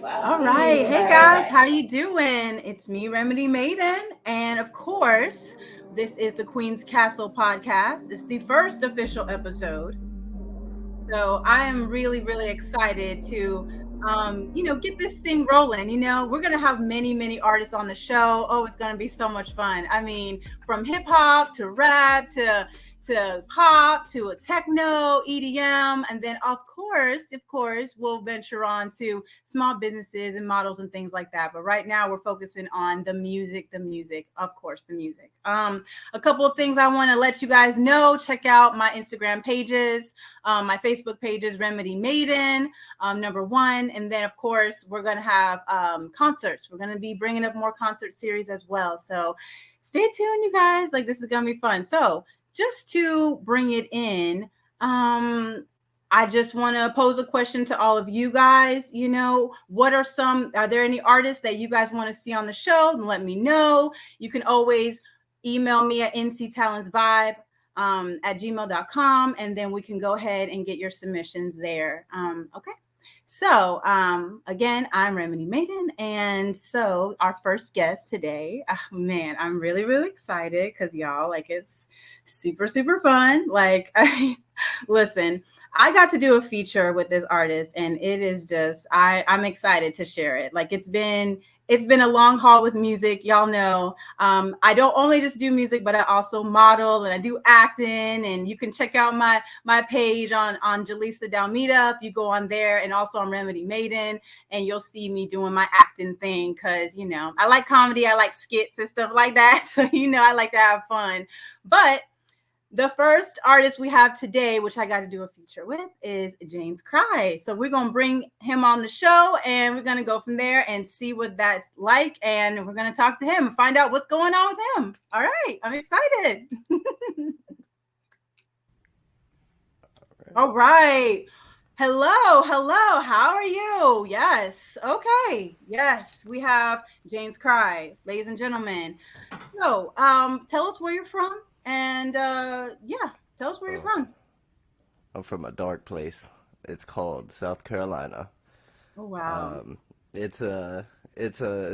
All right. Hey guys, how you doing? It's me, Remedy Maiden, and of course, this is the Queen's Castle podcast. It's the first official episode. So I am really, really excited to get this thing rolling. We're gonna have many, many artists on the show. Oh, it's gonna be so much fun. I mean, from hip hop to rap to pop to a techno, EDM, and then of course, we'll venture on to small businesses and models and things like that. But right now, we're focusing on the music, of course, the music. A couple of things I want to let you guys know. Check out my Instagram pages. My Facebook page is Remedy Maiden, number one. And then, of course, we're going to have concerts. We're going to be bringing up more concert series as well. So stay tuned, you guys. Like, this is going to be fun. So just to bring it in, I just want to pose a question to all of you guys. Are there any artists that you guys want to see on the show? Let me know. You can always email me at nctalentsvibe at gmail.com, and then we can go ahead and get your submissions there. Okay. So, again, I'm Remedy Maiden. And so, our first guest today, man, I'm really, really excited because y'all, like, it's super, super fun. Like, listen, I got to do a feature with this artist, and it is just, I'm excited to share it. Like, it's been a long haul with music, y'all know. I don't only just do music, but I also model and I do acting. And you can check out my page on Jaleesa Dalmida if you go on there, and also on Remedy Maiden, and you'll see me doing my acting thing because I like comedy, I like skits and stuff like that. So I like to have fun. But the first artist we have today, which I got to do a feature with, is James Cry. So we're going to bring him on the show, and we're going to go from there and see what that's like. And we're going to talk to him and find out what's going on with him. All right. I'm excited. All right. Hello. Hello. How are you? Yes. Okay. Yes. We have James Cry, ladies and gentlemen. So tell us where you're from. And yeah, tell us where you're Oh, from. I'm from a dark place. It's called South Carolina. Oh wow. Um, it's a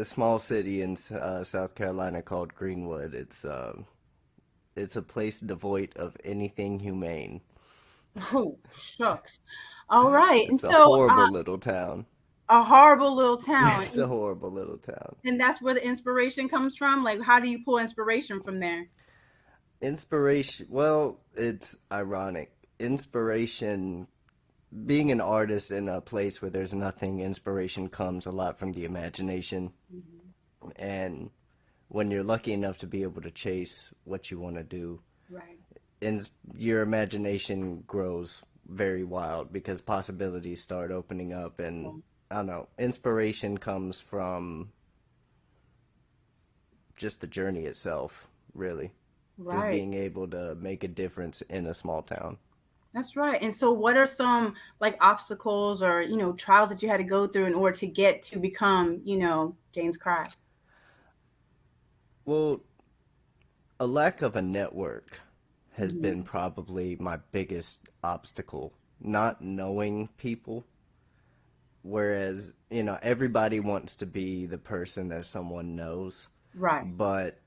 small city in South Carolina called Greenwood. It's a place devoid of anything humane. Oh shucks. All right. And It's a so horrible little town. a horrible little town. It's a horrible little town. And that's where the inspiration comes from. Like, how do you pull inspiration from there? Inspiration, well, it's ironic. Inspiration, being an artist in a place where there's nothing, inspiration comes a lot from the imagination. Mhm. And when you're lucky enough to be able to chase what you want to do, Right. and your imagination grows very wild because possibilities start opening up. And I don't know, inspiration comes from just the journey itself, really. Just Right. being able to make a difference in a small town. That's right. And so what are some like obstacles or, trials that you had to go through in order to get to become, James Cry? Well, a lack of a network has been Mhm. probably my biggest obstacle. Not knowing people, whereas, everybody wants to be the person that someone knows, Right. but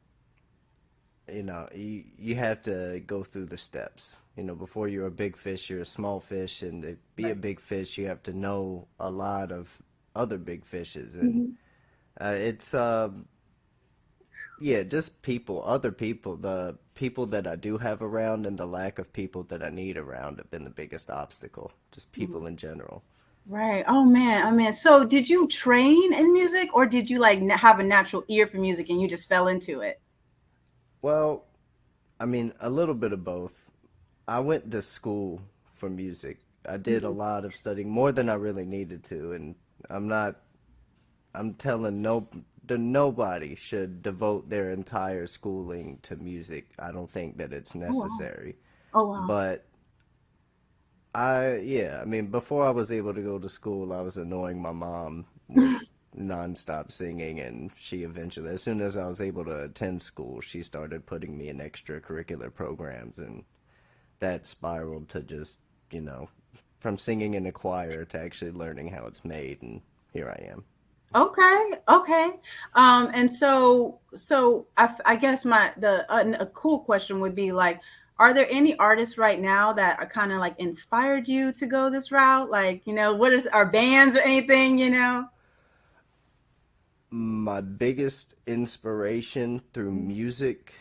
you have to go through the steps. Before you're a big fish, you're a small fish, and to be a Right. big fish, you have to know a lot of other big fishes, and Mhm. it's yeah, just people, other people, the people that I do have around, and the lack of people that I need around have been the biggest obstacle. Just people in general. Right. Oh man. Oh man. So did you train in music, or did you like have a natural ear for music and you just fell into it? Well, I mean, a little bit of both. I went to school for music. I did a Mhm. lot of studying, more than I really needed to, and I'm not, I'm telling nobody should devote their entire schooling to music. I don't think that it's Oh wow. necessary. Oh wow. But yeah, I mean, before I was able to go to school, I was annoying my mom with nonstop singing, and she eventually, as soon as I was able to attend school, she started putting me in extracurricular programs, and that spiraled to just, you know, from singing in a choir to actually learning how it's made, and here I am. Okay, okay. And I guess a cool question would be like, are there any artists right now that are kind of like inspired you to go this route? Like, what is our bands or anything, My biggest inspiration through music,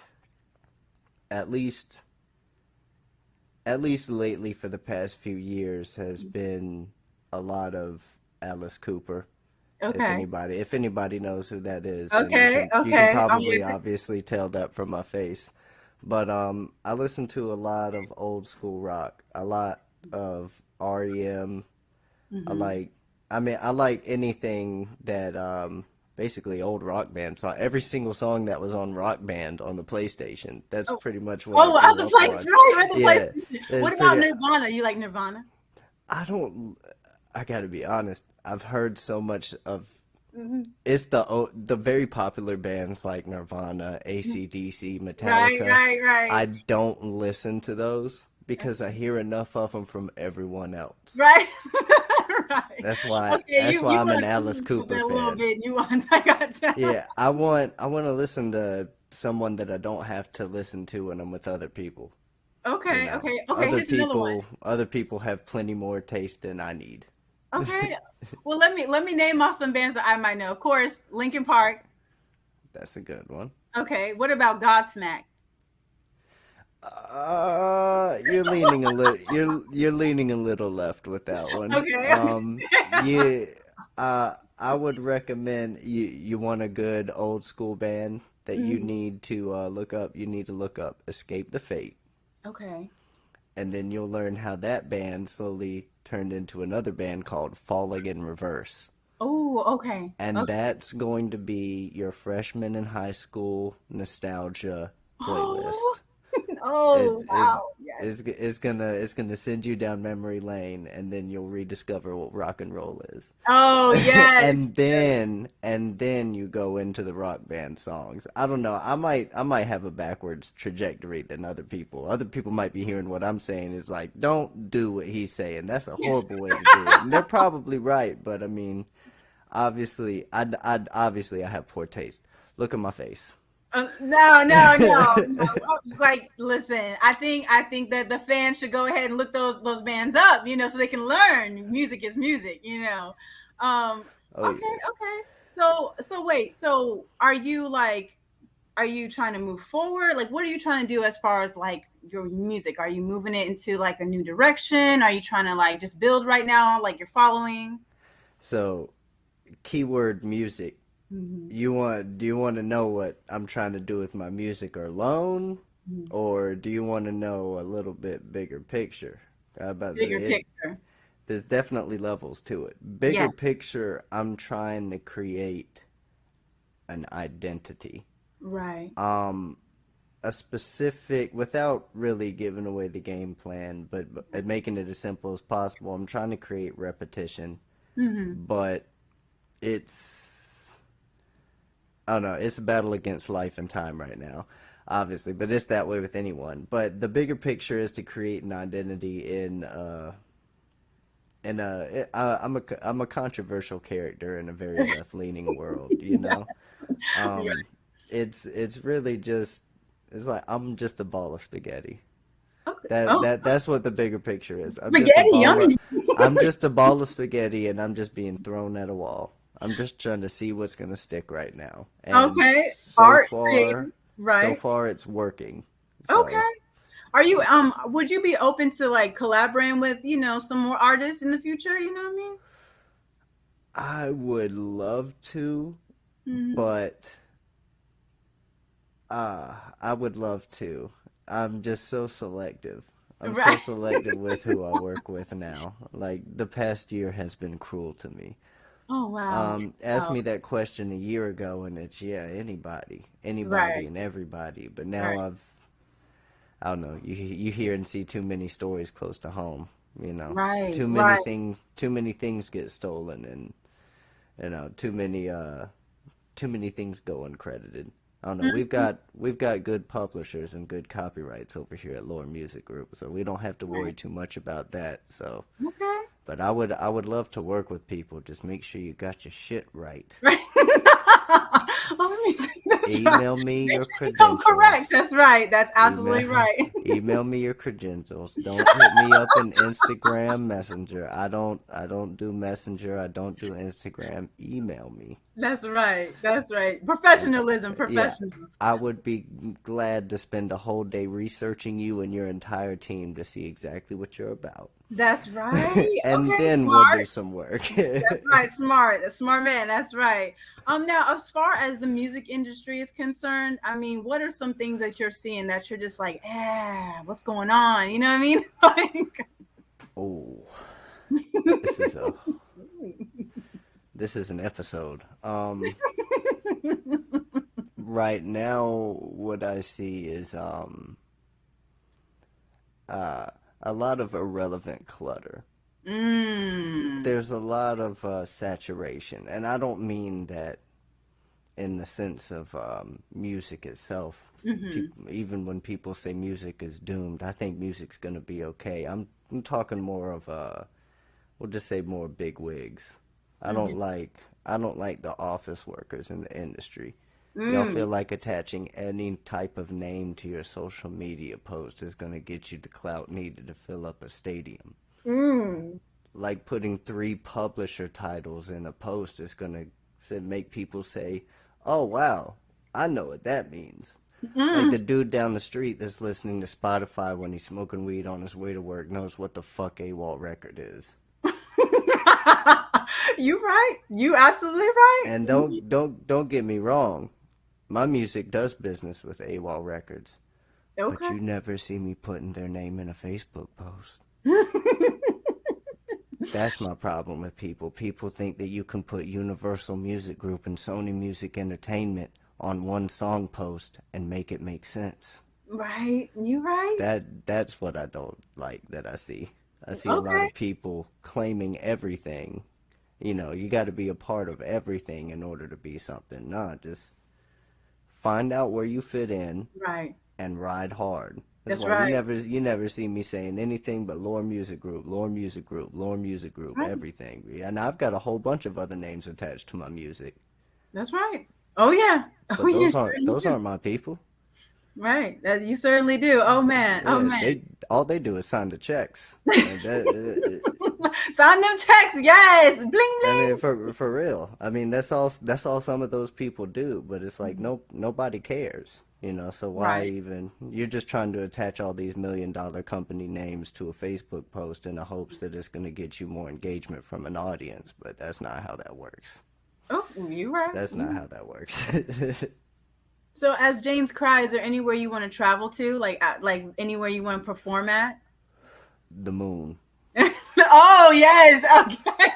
at least lately for the past few years, has been a lot of Alice Cooper. Okay, If anybody knows who that is, then okay, you can okay. Oh probably yeah. obviously tell that from my face. But I listen to a lot of old school rock, a lot of REM. I Hmm. like, I like anything that basically old Rock Band song. Every single song that was on Rock Band on the PlayStation. That's Oh, pretty much what I oh, grew other up place, on. right? Other place. Yeah, it's What about pretty. Nirvana? You like Nirvana? I don't. I gotta be honest. I've heard so much of Hmm. it's the very popular bands like Nirvana, AC/DC, Right, Metallica. right, I right. don't listen to those because I Okay. hear enough of them from everyone else. Right. Right. That's why Okay, you I'm an want Alice to put Cooper that a little fan. bit nuance. I gotcha. Yeah, I want to listen to someone that I don't have to listen to when I'm with other people. You Okay, know, okay, okay. Here's another one. other people have plenty more taste than I need. Okay. Well, let me name off some bands that I might know. Of course, Linkin Park. That's a good one. Okay. What about Godsmack? You're leaning a little left with that one. Okay. Yeah, I would recommend you want a good old school band that you Mhm. need to look up. You need to look up Escape the Fate, Okay. and then you'll learn how that band slowly turned into another band called Falling in Reverse. Oh, okay. And Okay. that's going to be your freshman in high school nostalgia Oh, playlist. oh, It's it's wow. Yes. it's gonna send you down memory lane, and then you'll rediscover what rock and roll is. Oh, yes. And then you go into the rock band songs. I don't know. I might have a backwards trajectory than other people. Other people might be hearing what I'm saying is like, don't do what he's saying. That's a horrible way to do it. And they're probably right, but I mean, obviously I have poor taste. Look at my face. No, no, no, no. Like, listen, I think that the fans should go ahead and look those bands up, so they can learn music is music, Oh Okay, yeah. okay. So wait, so are you trying to move forward? Like, what are you trying to do as far as like your music? Are you moving it into like a new direction? Are you trying to like just build right now, like you're following? So keyword music. Hmm. Do you want to know what I'm trying to do with my music alone, or do you want to know a little bit bigger picture? About Bigger it, picture. there's definitely levels to it. Yeah. Bigger picture, I'm trying to create an identity. Right. Um, a specific, without really giving away the game plan, but making it as simple as possible. I'm trying to create repetition, Hmm. but it's I don't know. It's a battle against life and time right now, obviously, but it's that way with anyone. But the bigger picture is to create an identity I'm a controversial character in a very left leaning world. You know, Right. um, it's really just it's like I'm just a ball of spaghetti. Okay. Oh, That's what the bigger picture is. spaghetti, yummy. I'm just a ball of spaghetti, and I'm just being thrown at a wall. I'm just trying to see what's gonna stick right now, and Okay. Art, creative. so Right. far it's working. So Okay. Would you be open to like collaborating with, some more artists in the future? You know what I I would love to, mean? but I would love to. I'm just so selective. I'm so Right. selective with who I work with now. Like the past year has been cruel to me. Oh, wow. Asked Wow. me that question a year ago, and it's yeah, anybody Right. and everybody. But now Right. I don't know. You hear and see too many stories close to home. You know, Right. Right. too many things get stolen, and too many things go uncredited. I don't know. Mhm. We've got good publishers and good copyrights over here at Lore Music Group, so we don't have to worry Right. too much about that. So, Okay. But I would love to work with people. Just make sure you got your shit right. Right. Let me see. That's right. Email me Make your sure you come correct. credentials. That's right. That's Email absolutely right. email me your credentials. Don't hit me up in Instagram Messenger. I don't do Messenger. I don't do Instagram. Email me. That's right. That's right. And Professionalism. yeah, Professionalism. I would be glad to spend a whole day researching you and your entire team to see exactly what you're about. That's right. And Okay, then we'll do smart. some work. That's right. Smart. A smart man. That's right. Now, as far as the music industry is concerned, I mean, what are some things that you're seeing that you're just like, what's going on? You know what I mean? Like, Oh, this is a this is an episode. Right now, what I see is uh, a lot of irrelevant clutter. mm, There's a lot of saturation, and I don't mean that in the sense of music itself. hmm Even when people say music is doomed, I think music's gonna be okay. I'm talking more of we'll just say more big wigs. I don't hmm like I don't like the office workers in the industry. Y'all feel mm, like attaching any type of name to your social media post is gonna get you the clout needed to fill up a stadium. mm, Like putting three publisher titles in a post is gonna make people say, "Oh wow, I know what that means." Like the mm. dude down the street that's listening to Spotify when he's smoking weed on his way to work knows what the fuck AWOL record is. You right. You absolutely right. And don't get me wrong, my music does business with AWOL records, but Okay. you never see me putting their name in a Facebook post. That's my problem with people. People think that you can put Universal Music Group and Sony Music Entertainment on one song post and make it make sense. Right. You right. That's what I don't like that I see. I see a lot Okay. of people claiming everything. You know, you got to be a part of everything in order to be something. Nah, just find out where you fit in Right. and ride hard. That's That's why you right. never see me saying anything but Lore Music Group, Lore Music Group, Lore Music Group, Right. everything. And I've got a whole bunch of other names attached to my music, That's right. Oh yeah. Oh, but you those certainly those do. aren't my people. Right. That you certainly do. Oh man. Oh Yeah, man. they all they do is sign the checks. And Sign them checks. Yes. Bling I mean, bling. for real. I mean, that's all some of those people do. But it's like Mhm. nobody cares, you know. So why Right. even? You're just trying to attach all these $1 million company names to a Facebook post in the hopes that it's going to get you more engagement from an audience. But that's not how that works. Oh, you right. That's not how that works. So, as James Cry, is there anywhere you want to travel to, like anywhere you want to perform at? The moon. Oh yes, okay,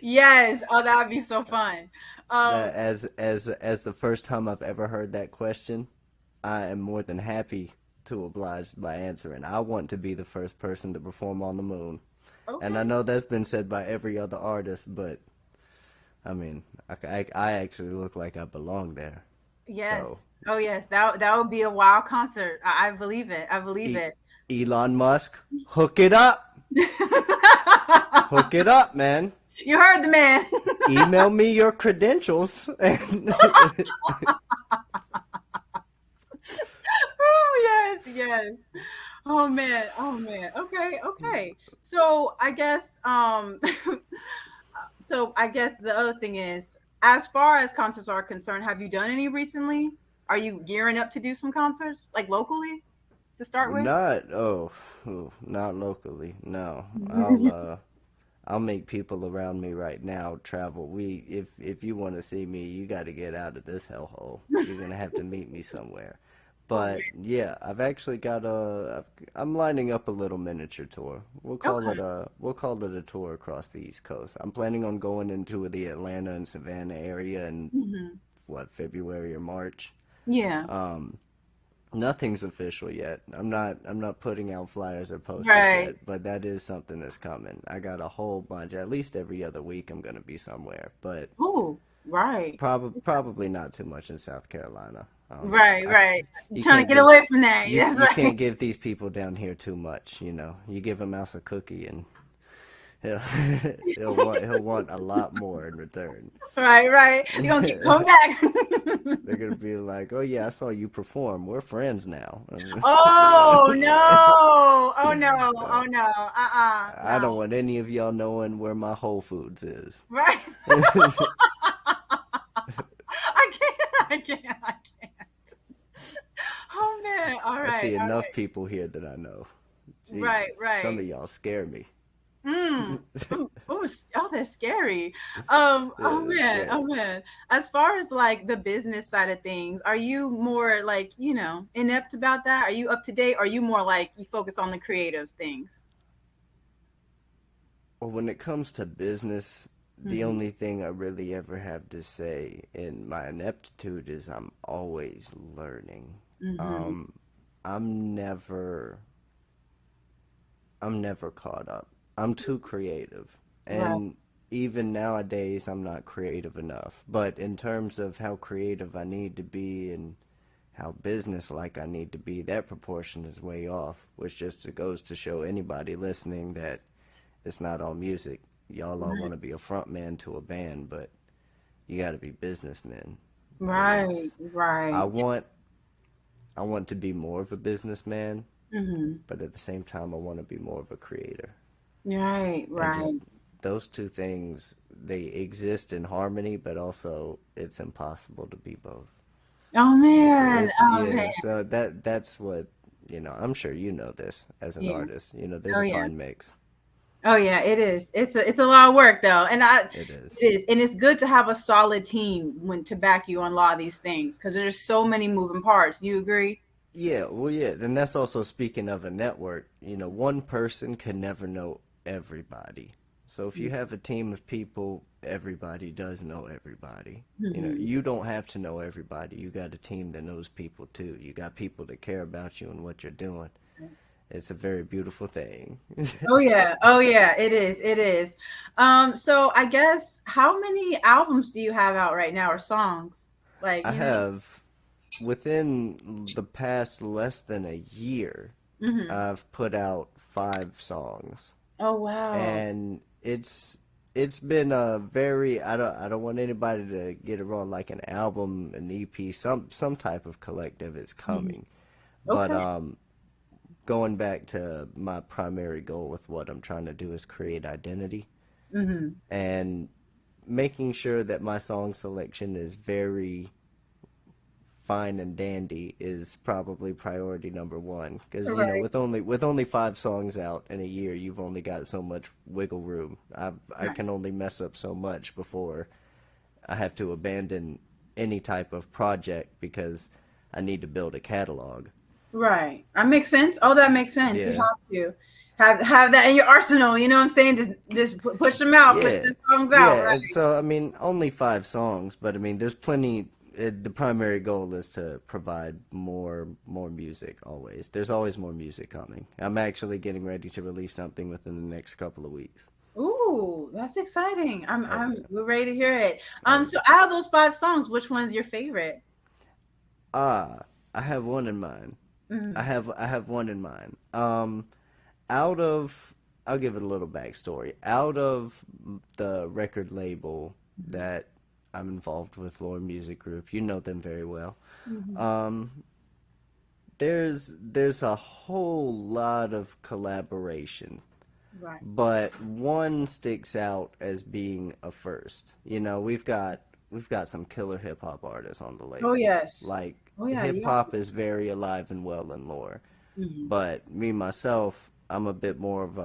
yes. Oh, that would be so fun. Um, That as the first time I've ever heard that question, I am more than happy to oblige by answering. I want to be the first person to perform on the moon. And I okay. know that's been said by every other artist, but I mean, I actually look like I belong there. So, Yes. Oh yes. That would be a wild concert. I believe it. I believe e- it. Elon Musk, hook it up. Hook it up, man. You heard the man. Email me your credentials. Oh yes, yes. Oh man. Oh man. Okay. Okay. So I guess so I guess the other thing is, as far as concerts are concerned, have you done any recently? Are you gearing up to do some concerts like locally to start with? Not not locally. No. I'll make people around me right now travel. If you want to see me, you got to get out of this hellhole. You're gonna have to meet me somewhere. But Okay. yeah, I've actually got I'm lining up a little miniature tour. Okay. We'll call it a tour across the East Coast. I'm planning on going into the Atlanta and Savannah area in hmm what, February or March. Yeah. Um, Nothing's official yet. I'm not putting out flyers or posters Right. yet, but that is something that's coming. I got a whole bunch. At least every other week I'm gonna be somewhere, but Oh, right. probably not too much in South Carolina. Right. Right. You Trying to can't get give away from that. That's you right. can't give these people down here too much. You know, you give a mouse a cookie and He'll he'll want a lot more in return. Right, right. You're gonna keep coming back. They're gonna be like, "Oh yeah, I saw you perform. We're friends now." Oh no. Oh no. Uh, Oh no. I No. don't want any of y'all knowing where my Whole Foods is. Right. I can't. I can't. I can't. Oh man. All I right. see All enough right. people here that I know. Right. Jesus, some Right. of y'all scare me. Mm. Oh, that's scary. Yeah, Oh that's man, oh scary. man. As far as like the business side of things, are you more like, inept about that? Are you up to date? Or are you more like you focus on the creative things? Well, when it comes to business, the Hmm. only thing I really ever have to say in my ineptitude is I'm always learning. Hmm. Um, I'm never I'm never caught up. I'm too creative. Right. And even nowadays, I'm not creative enough. But in terms of how creative I need to be and how business-like I need to be, that proportion is way off, which just goes to show anybody listening that it's not all music. Y'all all want to be a front man to a band, but you got to be businessmen. And Right. I Right. want I want to be more of a businessman, Hmm. but at the same time I want to be more of a creator. Right. And just Right. those two things, they exist in harmony, but also it's impossible to be both. Oh man. It's Oh man. yeah, so that's what, I'm sure you know this as an Yeah. artist. There's Oh a yeah. fine mix. Oh yeah, it is. It's a lot of work though, and It is. it is, and it's good to have a solid team when to back you on a lot of these things because there's so many moving parts. You agree? Yeah, well, yeah, and that's also speaking of a network. One person can never know everybody. So if you have a team of people, everybody does know everybody. Mm-hmm. You don't have to know everybody. You got a team that knows people too. You got people that care about you and what you're doing. It's a very beautiful thing. Oh yeah, oh yeah, it is, it is. So I guess how many albums do you have out right now or songs? Like, I have, within the past less than a year, hmm. I've put out 5 songs. Oh wow. And it's been a very, I don't want anybody to get it wrong, like an album, an EP, some type of collective is Mhm. coming. But Okay. going back to my primary goal with what I'm trying to do is create identity Hmm. and making sure that my song selection is very fine and dandy is probably priority number one, because Right. with only 5 songs out in a year, you've only got so much wiggle room. I Right. can only mess up so much before I have to abandon any type of project because I need to build a catalog. Right. That makes sense. Oh, that makes sense. You Yeah, have to have that in your arsenal. You know what I'm saying? Just push them out, push yeah, the songs out. yeah. Right. And so I mean, only 5 songs, but I mean, there's plenty. The primary goal is to provide more music always. There's always more music coming. I'm actually getting ready to release something within the next couple of weeks. Ooh, that's exciting. Oh yeah. We're ready to hear it. Oh So yeah. out of those 5 songs, which one's your favorite? Ah, I have one in mind. I Mm, have I have one in mind. Out of I'll give it a little backstory. Out of the record label that I'm involved with, Lore Music Group, you know them very well. mhm. Um, there's a whole lot of collaboration, Right. but one sticks out as being a first. We've got some killer hip hop artists on the Oh label. yes. Like, Oh yeah. hip You have to. hop is very alive and well in Lore, Mhm. but me myself, I'm a bit more of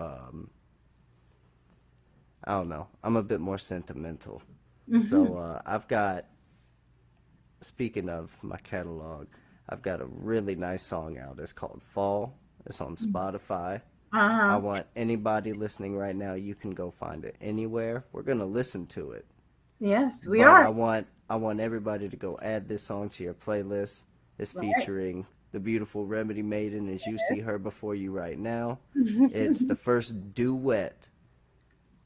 I don't know, I'm a bit more sentimental. Mhm. So I've got, speaking of my catalog, I've got a really nice song out. It's called Fall. It's on Spotify. I Uh-huh. want anybody listening right now, you can go find it anywhere. We're gonna listen to it. Yes, we But are. I want everybody to go add this song to your playlist. It's Right. featuring the beautiful Remedy Maiden as you see her before you right now. It's the first duet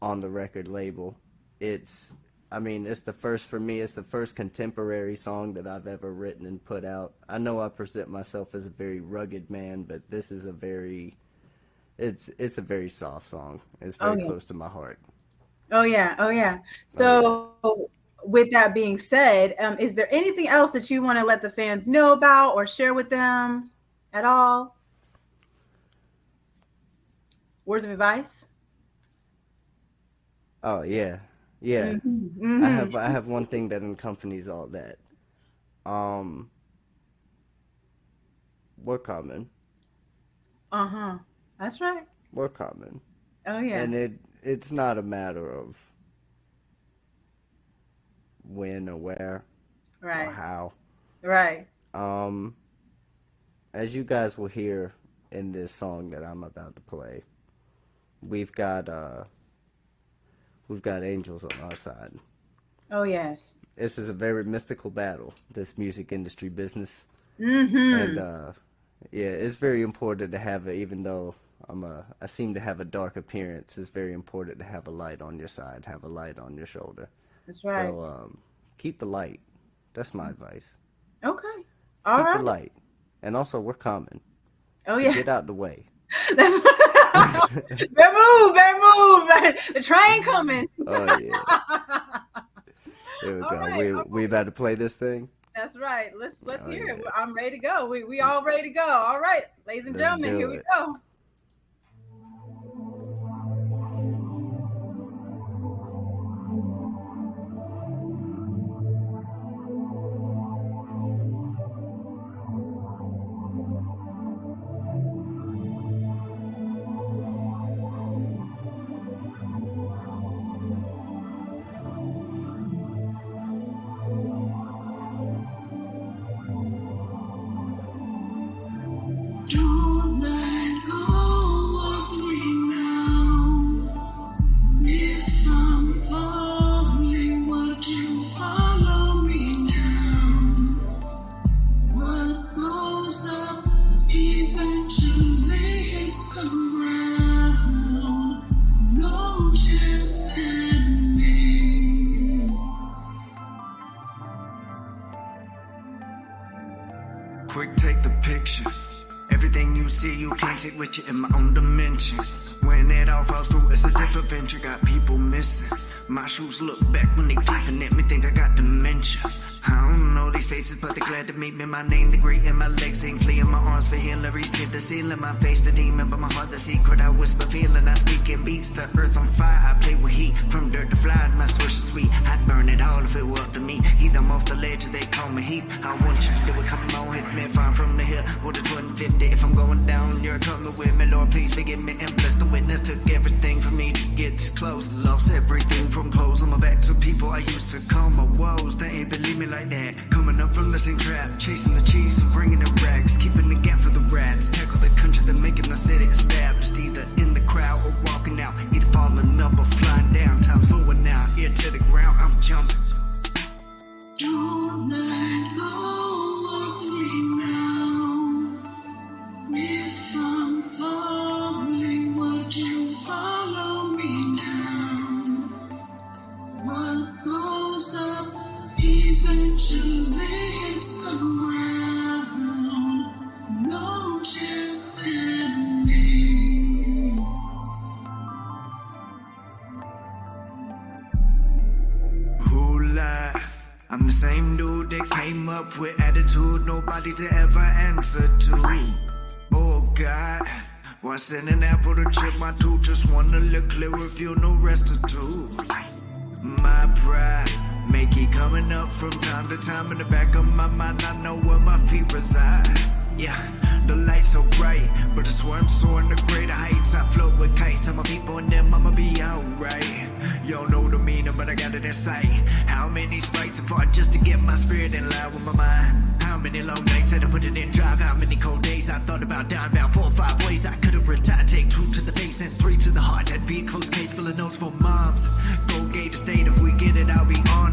on the record label. It's I mean, it's the first for me. It's the first contemporary song that I've ever written and put out. I know I present myself as a very rugged man, but this is a very it's a very soft song. It's very close to my heart. Oh yeah. So with that being said, is there anything else that you want to let the fans know about or share with them at all? Words of advice? Oh yeah, yeah. Mm-hmm. I have one thing that accompanies all that. Um, we're common. Uh-huh. That's right. We're common, Oh yeah. and it's not a matter of when or where or Right. how. Right. Um, as you guys will hear in this song that I'm about to play, we've got angels on our side. Oh yes. This is a very mystical battle, this music industry business. And Mm-hmm. yeah, it's very important to have it, even though I seem to have a dark appearance. It's very important to have a light on your side, have a light on your shoulder. That's right. So keep the light. That's my advice. Okay. All Keep right. the light. And also, we're common. Oh So yeah. get out the way. That's better move. The train coming. Oh yeah. There we All go. right. We about to play this thing. That's right. Let's Oh hear it. yeah. I'm ready to go. We all ready to go. All right, ladies and Let's gentlemen, here do we it. go. Don't let go of me now. If I'm falling, would you follow me down? What goes up eventually hits the ground. No chance in me. Quick, take the picture. Everything you see, you can't take with you in my own dimension. When it all falls through, it's a different venture. Got people missing. My shoes look back when they peeping at me, think I got dementia. I don't know these faces, but they're glad to meet me. My name, the great, and my legs ain't fleeing. My arms for Hillary's tip the ceiling. My face, the demon, but my heart, the secret. I whisper, feeling. I speak in beats, the earth on fire. I play with heat, from dirt to fly. My switch is sweet. I'd burn it all if it were up to me. Either I'm off the ledge or they call me heat. I want you to do it, come on, hit me. Far from the hill, or the 250. If I'm going down, you're coming with me. Lord, please forgive me and bless the witness. Took everything from me to get this close. Lost everything from clothes on my back to people I used to call my woes. They ain't believe me like that. Coming up from the same trap, chasing the cheese and bringing the rags, keeping the gap for the rats. Tackle the country, then making the city established. Either in the crowd or walking out, either falling up or flying down. Time slowing now, ear to the ground, I'm jumping. Don't let go of me now. If I'm falling, would you follow me down? What goes up eventually hits the ground. No chance in me. Who lied? I'm the same dude that came up with attitude nobody to ever answer to. Oh God, why send an apple to chip my tooth? Just want a little clearer view, no restitude. My pride make it coming up from time to time. In the back of my mind, I know where my feet reside. Yeah, the lights so bright, but I swear I'm soaring to greater heights. I float with kites, tell my people and them I'ma be alright. Y'all know the meaning, but I got it in sight. How many fights I fought just to get my spirit in line with my mind? How many long nights had I put it in drive? How many cold days I thought about dying? About 4 or 5 ways I could have retired. Take 2 to the face and 3 to the heart. That'd be a close case full of notes for moms. Go gauge the state, if we get it, I'll be on